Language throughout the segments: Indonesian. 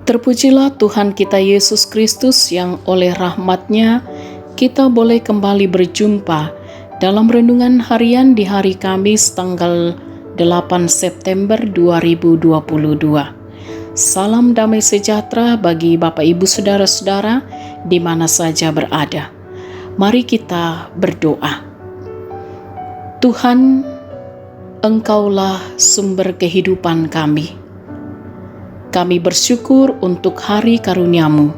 Terpujilah Tuhan kita Yesus Kristus yang oleh rahmat-Nya kita boleh kembali berjumpa dalam renungan harian di hari Kamis tanggal 8 September 2022. Salam damai sejahtera bagi Bapak Ibu Saudara-saudara di mana saja berada. Mari kita berdoa. Tuhan, Engkaulah sumber kehidupan kami. Kami bersyukur untuk hari karunia-Mu.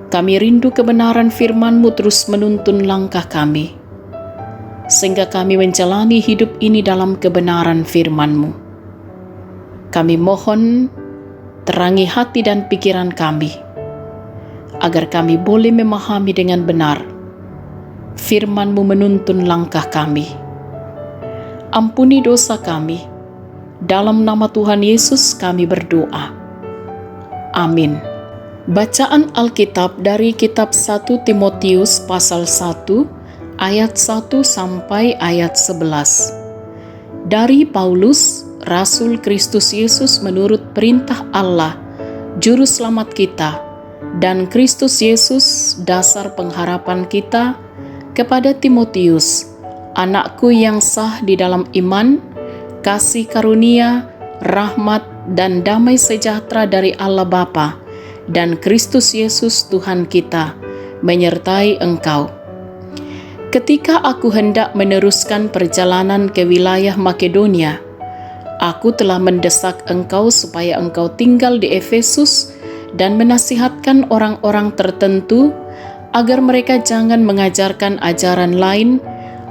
Kami rindu kebenaran firman-Mu terus menuntun langkah kami, sehingga kami menjalani hidup ini dalam kebenaran firman-Mu. Kami mohon terangi hati dan pikiran kami, agar kami boleh memahami dengan benar firman-Mu menuntun langkah kami. Ampuni dosa kami. Dalam nama Tuhan Yesus kami berdoa. Amin. Bacaan Alkitab dari kitab 1 Timotius pasal 1 ayat 1 sampai ayat 11. Dari Paulus, Rasul Kristus Yesus menurut perintah Allah, Juru Selamat kita, dan Kristus Yesus dasar pengharapan kita, kepada Timotius, anakku yang sah di dalam iman, kasih karunia, rahmat, dan damai sejahtera dari Allah Bapa dan Kristus Yesus Tuhan kita menyertai engkau. Ketika aku hendak meneruskan perjalanan ke wilayah Makedonia, aku telah mendesak engkau supaya engkau tinggal di Efesus dan menasihatkan orang-orang tertentu agar mereka jangan mengajarkan ajaran lain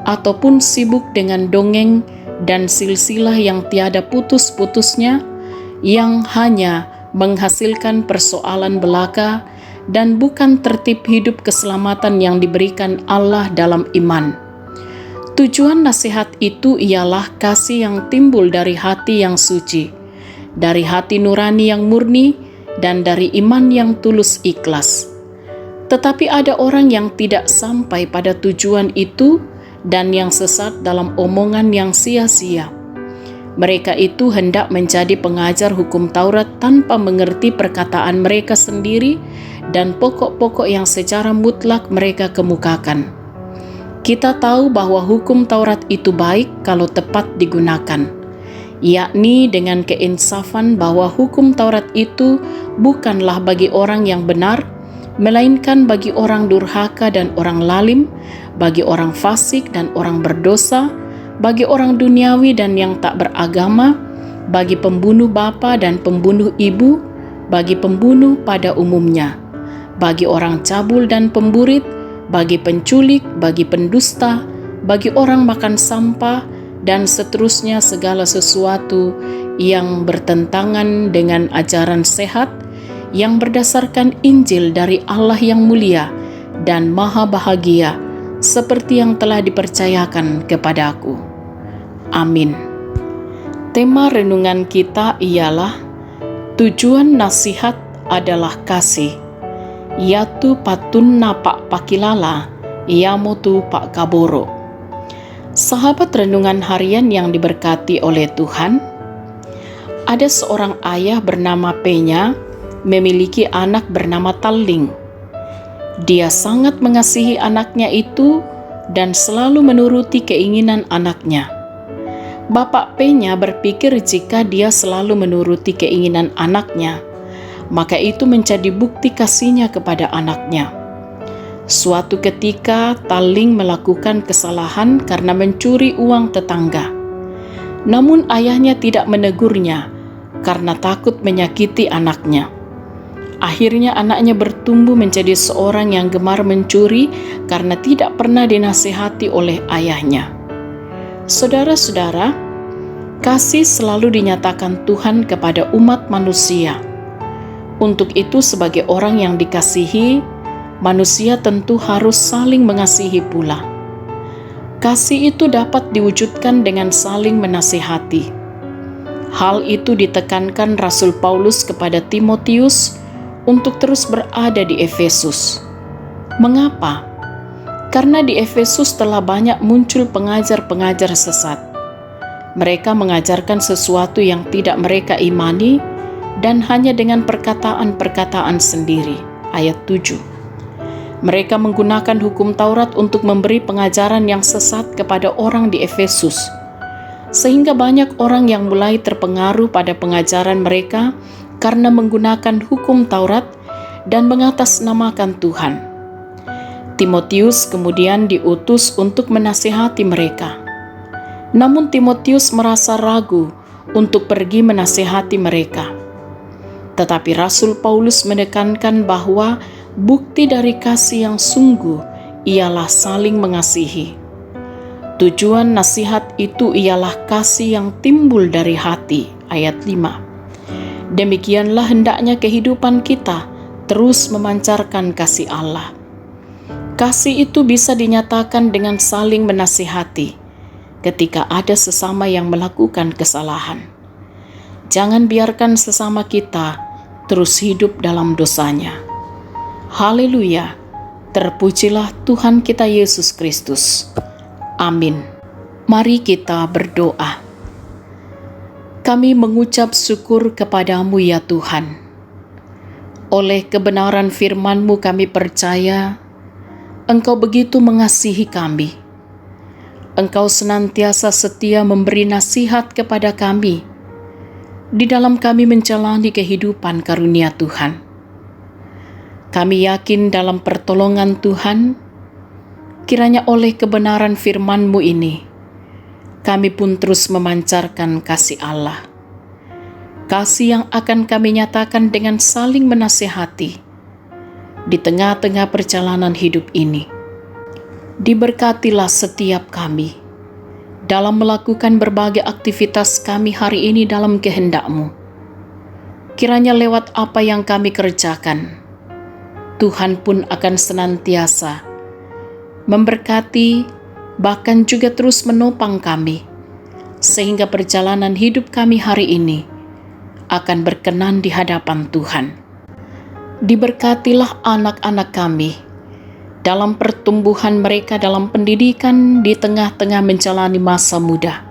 ataupun sibuk dengan dongeng dan silsilah yang tiada putus-putusnya, yang hanya menghasilkan persoalan belaka dan bukan tertib hidup keselamatan yang diberikan Allah dalam iman. Tujuan nasihat itu ialah kasih yang timbul dari hati yang suci, dari hati nurani yang murni, dan dari iman yang tulus ikhlas. Tetapi ada orang yang tidak sampai pada tujuan itu dan yang sesat dalam omongan yang sia-sia. Mereka itu hendak menjadi pengajar hukum Taurat tanpa mengerti perkataan mereka sendiri dan pokok-pokok yang secara mutlak mereka kemukakan. Kita tahu bahwa hukum Taurat itu baik kalau tepat digunakan, yakni dengan keinsafan bahwa hukum Taurat itu bukanlah bagi orang yang benar, melainkan bagi orang durhaka dan orang lalim, bagi orang fasik dan orang berdosa, bagi orang duniawi dan yang tak beragama, bagi pembunuh bapa dan pembunuh ibu, bagi pembunuh pada umumnya, bagi orang cabul dan pemburit, bagi penculik, bagi pendusta, bagi orang makan sampah, dan seterusnya segala sesuatu yang bertentangan dengan ajaran sehat yang berdasarkan Injil dari Allah yang mulia dan maha bahagia, seperti yang telah dipercayakan kepadaku. Amin. Tema renungan kita ialah tujuan nasihat adalah kasih. Yatu patun napak pakilala, yamotu pak kaboro. Sahabat renungan harian yang diberkati oleh Tuhan, ada seorang ayah bernama Penya memiliki anak bernama Talling. Dia sangat mengasihi anaknya itu dan selalu menuruti keinginan anaknya. Bapak Penya berpikir jika dia selalu menuruti keinginan anaknya, maka itu menjadi bukti kasihnya kepada anaknya. Suatu ketika Talling melakukan kesalahan karena mencuri uang tetangga. Namun ayahnya tidak menegurnya karena takut menyakiti anaknya. Akhirnya anaknya bertumbuh menjadi seorang yang gemar mencuri karena tidak pernah dinasihati oleh ayahnya. Saudara-saudara, kasih selalu dinyatakan Tuhan kepada umat manusia. Untuk itu, sebagai orang yang dikasihi, manusia tentu harus saling mengasihi pula. Kasih itu dapat diwujudkan dengan saling menasihati. Hal itu ditekankan Rasul Paulus kepada Timotius untuk terus berada di Efesus. Mengapa? Karena di Efesus telah banyak muncul pengajar-pengajar sesat. Mereka mengajarkan sesuatu yang tidak mereka imani dan hanya dengan perkataan-perkataan sendiri. Ayat 7. Mereka menggunakan hukum Taurat untuk memberi pengajaran yang sesat kepada orang di Efesus, sehingga banyak orang yang mulai terpengaruh pada pengajaran mereka karena menggunakan hukum Taurat dan mengatasnamakan Tuhan. Timotius kemudian diutus untuk menasihati mereka. Namun Timotius merasa ragu untuk pergi menasihati mereka. Tetapi Rasul Paulus menekankan bahwa bukti dari kasih yang sungguh ialah saling mengasihi. Tujuan nasihat itu ialah kasih yang timbul dari hati. Ayat 5. Demikianlah hendaknya kehidupan kita terus memancarkan kasih Allah. Kasih itu bisa dinyatakan dengan saling menasihati ketika ada sesama yang melakukan kesalahan. Jangan biarkan sesama kita terus hidup dalam dosanya. Haleluya, terpujilah Tuhan kita Yesus Kristus. Amin. Mari kita berdoa. Kami mengucap syukur kepadamu ya Tuhan. Oleh kebenaran firman-Mu kami percaya Engkau begitu mengasihi kami. Engkau senantiasa setia memberi nasihat kepada kami di dalam kami menjalani kehidupan karunia Tuhan. Kami yakin dalam pertolongan Tuhan, kiranya oleh kebenaran firman-Mu ini, kami pun terus memancarkan kasih Allah. Kasih yang akan kami nyatakan dengan saling menasihati di tengah-tengah perjalanan hidup ini. Diberkatilah setiap kami dalam melakukan berbagai aktivitas kami hari ini dalam kehendak-Mu. Kiranya lewat apa yang kami kerjakan, Tuhan pun akan senantiasa memberkati, bahkan juga terus menopang kami, sehingga perjalanan hidup kami hari ini akan berkenan di hadapan Tuhan. Diberkatilah anak-anak kami dalam pertumbuhan mereka dalam pendidikan di tengah-tengah menjalani masa muda.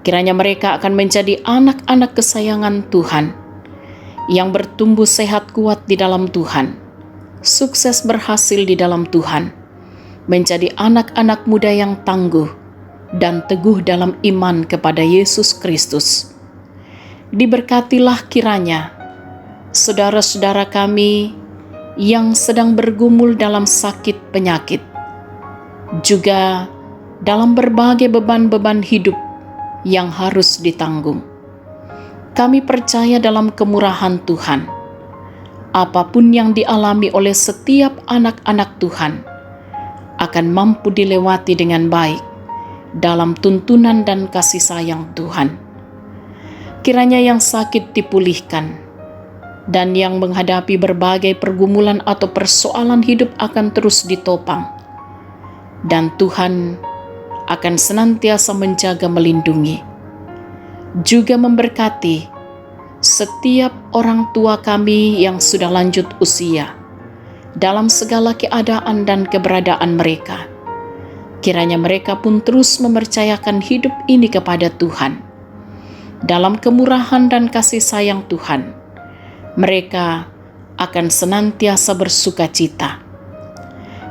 Kiranya mereka akan menjadi anak-anak kesayangan Tuhan yang bertumbuh sehat kuat di dalam Tuhan, sukses berhasil di dalam Tuhan, menjadi anak-anak muda yang tangguh dan teguh dalam iman kepada Yesus Kristus. Diberkatilah kiranya saudara-saudara kami yang sedang bergumul dalam sakit penyakit, juga dalam berbagai beban-beban hidup yang harus ditanggung. Kami percaya dalam kemurahan Tuhan, apapun yang dialami oleh setiap anak-anak Tuhan akan mampu dilewati dengan baik dalam tuntunan dan kasih sayang Tuhan. Kiranya yang sakit dipulihkan, dan yang menghadapi berbagai pergumulan atau persoalan hidup akan terus ditopang. Dan Tuhan akan senantiasa menjaga melindungi, juga memberkati setiap orang tua kami yang sudah lanjut usia dalam segala keadaan dan keberadaan mereka. Kiranya mereka pun terus mempercayakan hidup ini kepada Tuhan. Dalam kemurahan dan kasih sayang Tuhan, mereka akan senantiasa bersuka cita.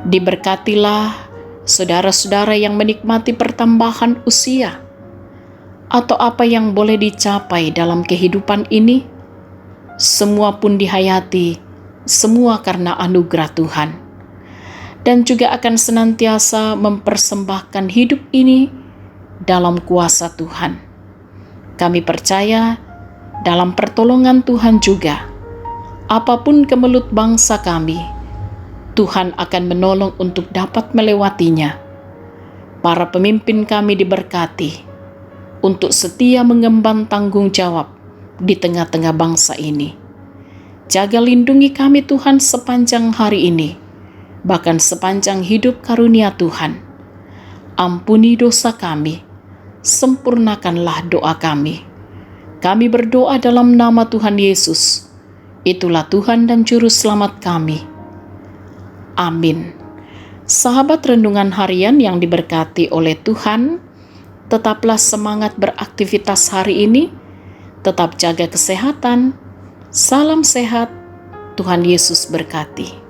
Diberkatilah saudara-saudara yang menikmati pertambahan usia atau apa yang boleh dicapai dalam kehidupan ini. Semua pun dihayati, semua karena anugerah Tuhan, dan juga akan senantiasa mempersembahkan hidup ini dalam kuasa Tuhan. Kami percaya dalam pertolongan Tuhan juga, apapun kemelut bangsa kami, Tuhan akan menolong untuk dapat melewatinya. Para pemimpin kami diberkati untuk setia mengemban tanggung jawab di tengah-tengah bangsa ini. Jaga lindungi kami Tuhan sepanjang hari ini, bahkan sepanjang hidup karunia Tuhan. Ampuni dosa kami, sempurnakanlah doa kami. Kami berdoa dalam nama Tuhan Yesus. Itulah Tuhan dan Juru Selamat kami. Amin. Sahabat renungan harian yang diberkati oleh Tuhan, tetaplah semangat beraktivitas hari ini, tetap jaga kesehatan, Salam sehat, Tuhan Yesus berkati.